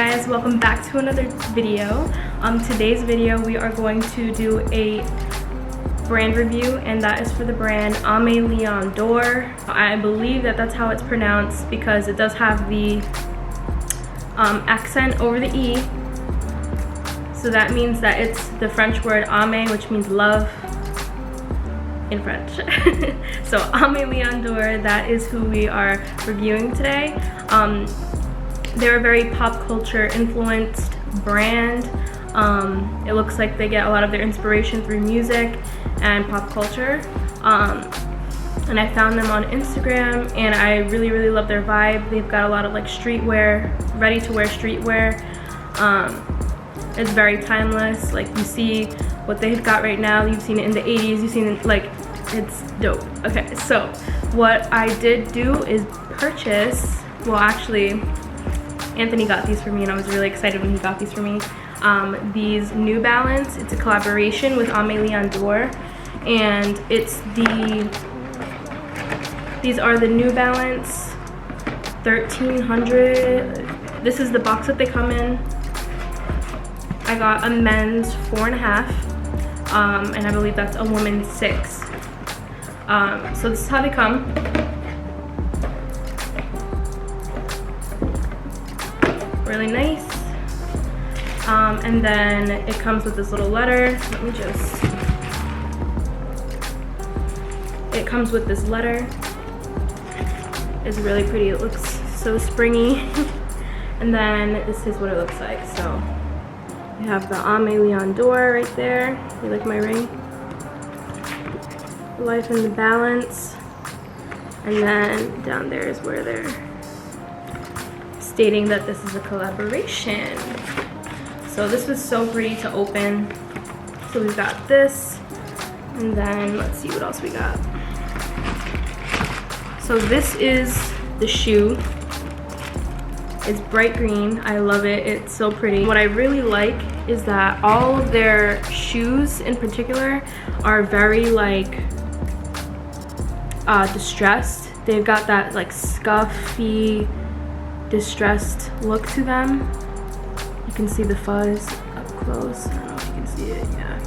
guys, welcome back to another video. Today's video we are going to do a brand review, and that is for the brand Aime Dore. I believe that that's how it's pronounced because it does have the accent over the E, so that means that it's the French word Aime, which means love in French. So Aime Dore, that is who we are reviewing today. They're a very pop culture influenced brand. It looks like they get a lot of their inspiration through music and pop culture. And I found them on Instagram and I really love their vibe. They've got a lot of like streetwear, ready to wear streetwear. It's very timeless. Like, you see what they've got right now, you've seen it in the 80s, you've seen it, like, it's dope. Okay, so what I did do is purchase, well actually Anthony got these for me and I was really excited when he got these for me. These New Balance, it's a collaboration with Aime Dore, and these are the New Balance 1300. This is the box that they come in. I got a men's 4.5, and I believe that's a woman's 6. So this is how they come. Really nice. And then it comes with this little letter. It comes with this letter. It's really pretty. It looks so springy. And then this is what it looks like. So we have the Aime Dore right there. You like my ring? Life in the Balance. And then down there is where they're stating that this is a collaboration. So this was so pretty to open. So we've got this, and then let's see what else we got. So this is the shoe. It's bright green. I love it. It's so pretty. What I really like is that all of their shoes in particular are very like distressed. They've got that like scuffy, distressed look to them. You can see the fuzz up close. I don't know if you can see it. Yeah,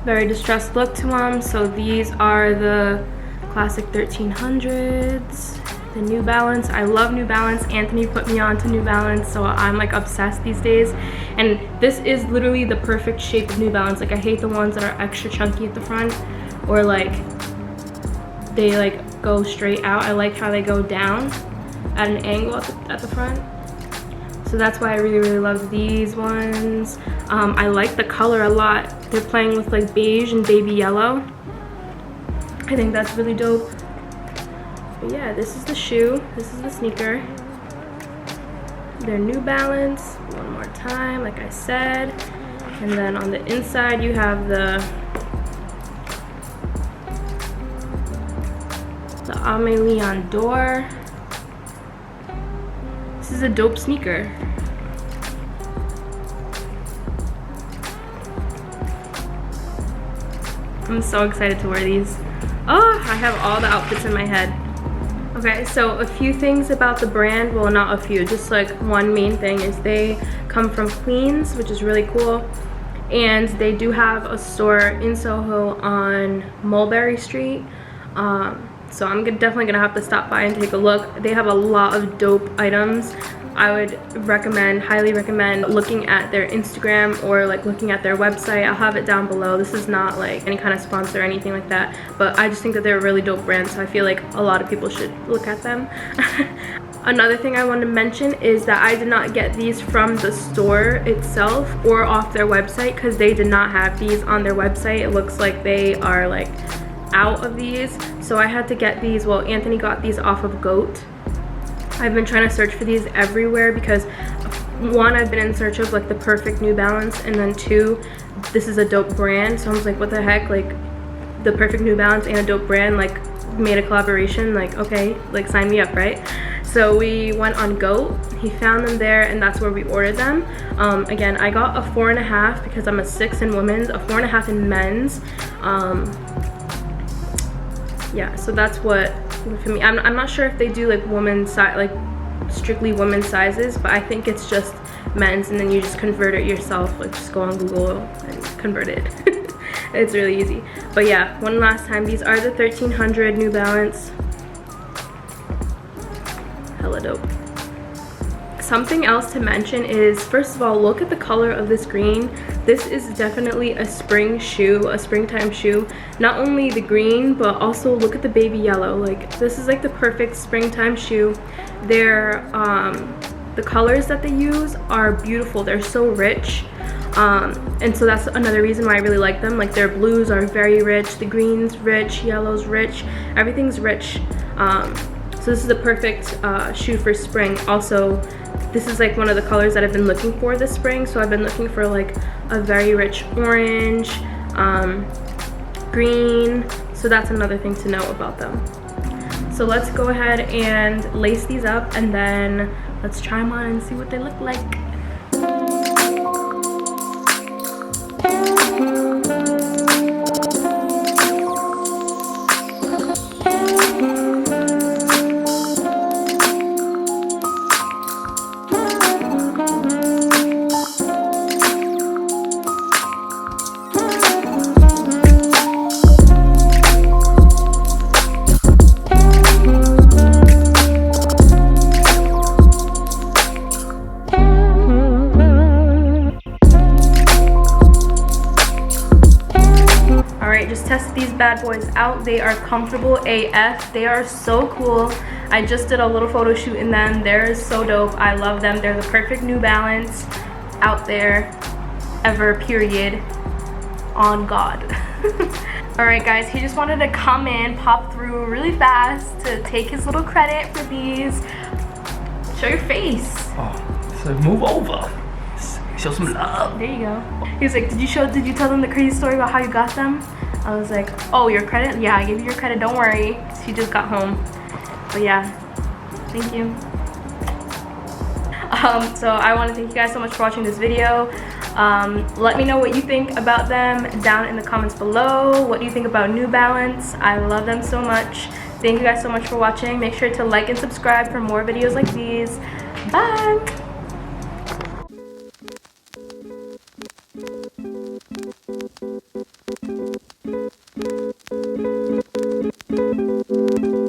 very distressed look to them. So these are the classic 1300s, the New Balance. I love New Balance. Anthony put me on to New Balance, so I'm like obsessed these days. And this is literally the perfect shape of New Balance. Like, I hate the ones that are extra chunky at the front, or like they like go straight out. I like how they go down at an angle at the front. So that's why I really love these ones. I like the color a lot. They're playing with like beige and baby yellow. I think that's really dope. But yeah, this is the shoe. This is the sneaker. They're New Balance. One more time, like I said. And then on the inside you have the Aime Dore. This is a dope sneaker. I'm so excited to wear these. Oh, I have all the outfits in my head. Okay, so a few things about the brand. Well, not a few, just like one main thing is they come from Queens, which is really cool. And they do have a store in Soho on Mulberry Street. So I'm definitely gonna have to stop by and take a look. They have a lot of dope items. I would highly recommend looking at their Instagram or like looking at their website. I'll have it down below. This is not like any kind of sponsor or anything like that, but I just think that they're a really dope brand, so I feel like a lot of people should look at them. Another thing I want to mention is that I did not get these from the store itself or off their website, because they did not have these on their website. It looks like they are like out of these, so I had to get these. Well, Anthony got these off of Goat. I've been trying to search for these everywhere because, one, I've been in search of like the perfect New Balance, and then two, this is a dope brand, so I was like, what the heck, like the perfect New Balance and a dope brand like made a collaboration, like okay, like sign me up, right? So we went on Goat. He found them there, and that's where we ordered them. Again, I got a 4.5 because I'm a 6 in women's, a 4.5 in men's. Yeah, so that's what for me. I'm not sure if they do like women's size, like strictly women's sizes, but I think it's just men's, and then you just convert it yourself. Like just go on Google and convert it. It's really easy. But yeah, one last time, these are the 1300 New Balance. Hella dope. Something else to mention is, first of all, look at the color of this green. This is definitely a spring shoe, a springtime shoe. Not only the green, but also look at the baby yellow. Like, this is like the perfect springtime shoe. They're the colors that they use are beautiful. They're so rich, and so that's another reason why I really like them. Like, their blues are very rich, the green's rich, yellow's rich, everything's rich. So this is the perfect shoe for spring. Also, this is like one of the colors that I've been looking for this spring, so I've been looking for like a very rich orange, green, so that's another thing to know about them. So let's go ahead and lace these up, and then let's try them on and see what they look like. Just test these bad boys out. They are comfortable AF. They are so cool. I just did a little photo shoot in them. They're so dope. I love them. They're the perfect New Balance out there ever, period, on God. All right, guys, he just wanted to come in, pop through really fast to take his little credit for these. Show your face. Oh, so move over. Show some love. There you go. He was like, did you tell them the crazy story about how you got them? I was like, oh, your credit? Yeah, I gave you your credit, don't worry. She just got home. But yeah, thank you. So I want to thank you guys so much for watching this video. Let me know what you think about them down in the comments below. What do you think about New Balance? I love them so much. Thank you guys so much for watching. Make sure to like and subscribe for more videos like these. Bye.